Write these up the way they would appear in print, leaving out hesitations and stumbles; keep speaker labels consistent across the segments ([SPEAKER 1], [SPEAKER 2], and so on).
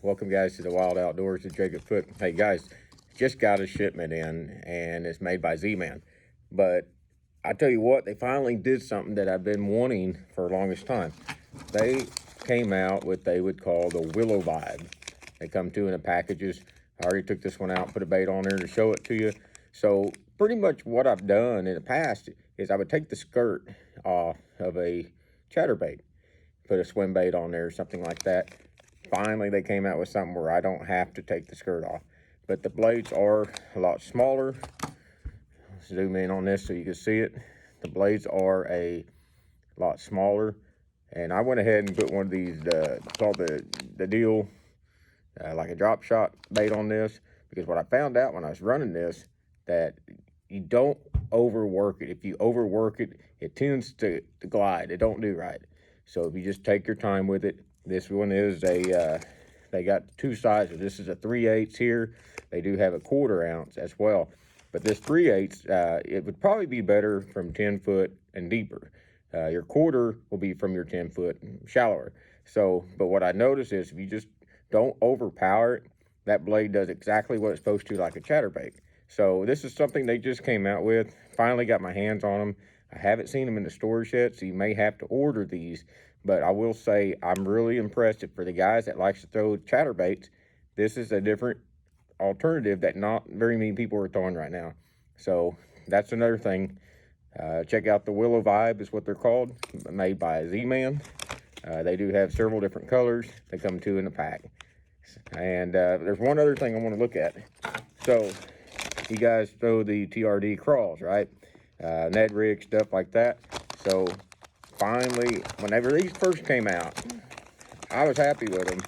[SPEAKER 1] Welcome guys to the Wild Outdoors with Jacob Foote. Hey guys, just got a shipment in and it's made by Z-Man. But I tell you what, they finally did something that I've been wanting for the longest time. They came out with they would call the Willowvibe. They come in the packages. I already took this one out, put a bait on there to show it to you. So pretty much what I've done in the past is I would take the skirt off of a chatterbait, put a swim bait on there or something like that. Finally, they came out with something where I don't have to take the skirt off. But the blades are a lot smaller. Zoom in on this so you can see it. The blades are a lot smaller. And I went ahead and put one of these, called the deal, like a drop shot bait on this. Because what I found out when I was running this, that you don't overwork it. If you overwork it, it tends to glide. It don't do right. So if you just take your time with it. This one is they got two sizes. This is a 3/8 here. They do have a 1/4 ounce as well. But this 3/8, it would probably be better from 10 foot and deeper. Your 1/4 will be from your 10 foot and shallower. So, but what I noticed is if you just don't overpower it, that blade does exactly what it's supposed to, like a chatterbait. So this is something they just came out with. Finally got my hands on them. I haven't seen them in the stores yet, so you may have to order these. But I will say I'm really impressed. For the guys that likes to throw chatterbaits, this is a different alternative that not very many people are throwing right now. So that's another thing. Check out the Willowvibe is what they're called, made by Z-Man. They do have several different colors. They come in a pack. And there's one other thing I want to look at. So you guys throw the TRD Crawz, right? Ned rig, stuff like that. So finally, whenever these first came out, I was happy with them.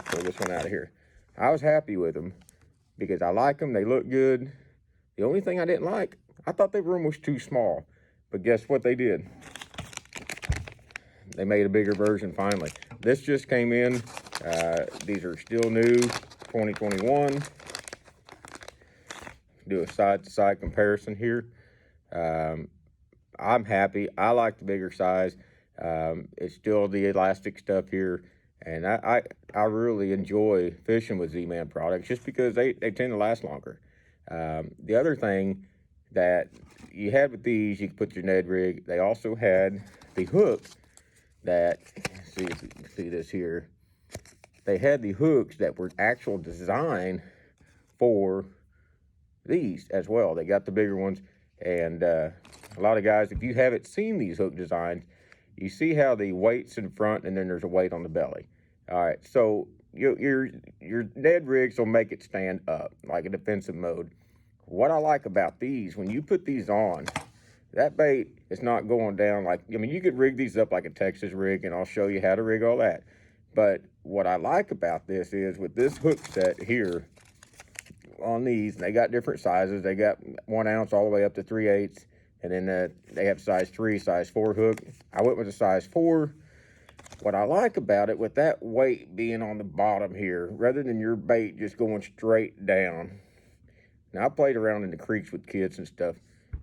[SPEAKER 1] Pull this one out of here. I was happy with them because I like them. They look good. The only thing I didn't like, I thought they were almost too small. But guess what they did? They made a bigger version finally. This just came in. These are still new, 2021. Do a side-to-side comparison here. I'm happy. I like the bigger size. It's still the elastic stuff here. And I really enjoy fishing with Z-Man products just because they tend to last longer. The other thing that you had with these, you could put your Ned rig. They also had the hooks that, see if you can see this here. They had the hooks that were actual design for these as well. They got the bigger ones. And a lot of guys, if you haven't seen these hook designs, you see how the weight's in front and then there's a weight on the belly. All right, so your Ned rigs will make it stand up like a defensive mode. What I like about these, when you put these on, that bait is not going down like, I mean, you could rig these up like a Texas rig, and I'll show you how to rig all that. But what I like about this is with this hook set here, on these, they got different sizes. They got 1 ounce all the way up to 3/8, and then they have size 3, size 4 hook. I went with a size 4. What I like about it, with that weight being on the bottom here, rather than your bait just going straight down. Now, I played around in the creeks with kids and stuff,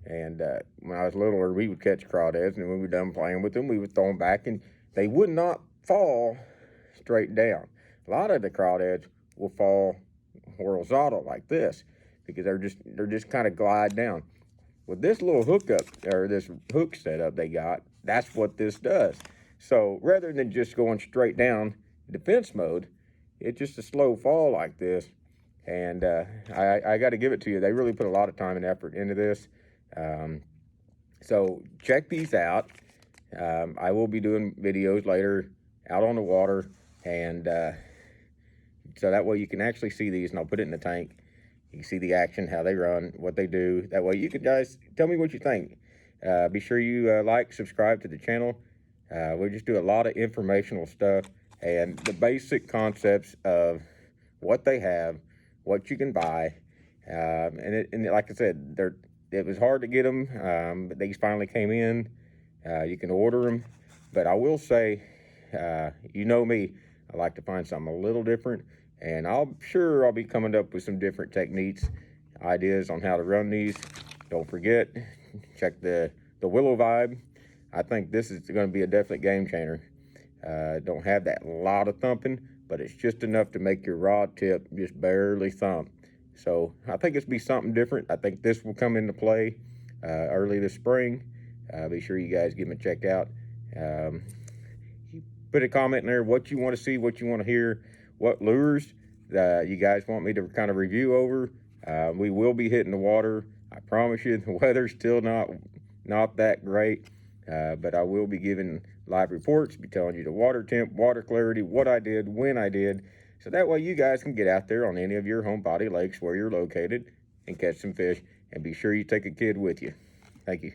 [SPEAKER 1] and when I was littler, we would catch crawdads, and when we were done playing with them, we would throw them back, and they would not fall straight down. A lot of the crawdads will fall horizontal like this because they're just kind of glide down. With this little hookup, or this hook setup they got, that's what this does. So rather than just going straight down defense mode, it's just a slow fall like this. And I got to give it to you, they really put a lot of time and effort into this. So check these out. I will be doing videos later out on the water, and so that way you can actually see these, and I'll put it in the tank. You can see the action, how they run, what they do. That way you can guys tell me what you think. Be sure you like, subscribe to the channel. We just do a lot of informational stuff and the basic concepts of what they have, what you can buy. And like I said, it was hard to get them, but these finally came in. You can order them. But I will say, you know me, I like to find something a little different. And I'll be coming up with some different techniques, ideas on how to run these. Don't forget, check the Willowvibe. I think this is going to be a definite game changer. Don't have that lot of thumping, but it's just enough to make your rod tip just barely thump. So I think it's be something different. I think this will come into play early this spring. Be sure you guys give them a check out. Put a comment in there what you want to see, what you want to hear, what lures you guys want me to kind of review over. We will be hitting the water. I promise you, the weather's still not that great, but I will be giving live reports, be telling you the water temp, water clarity, what I did, when I did, so that way you guys can get out there on any of your home body lakes where you're located and catch some fish, and be sure you take a kid with you. Thank you.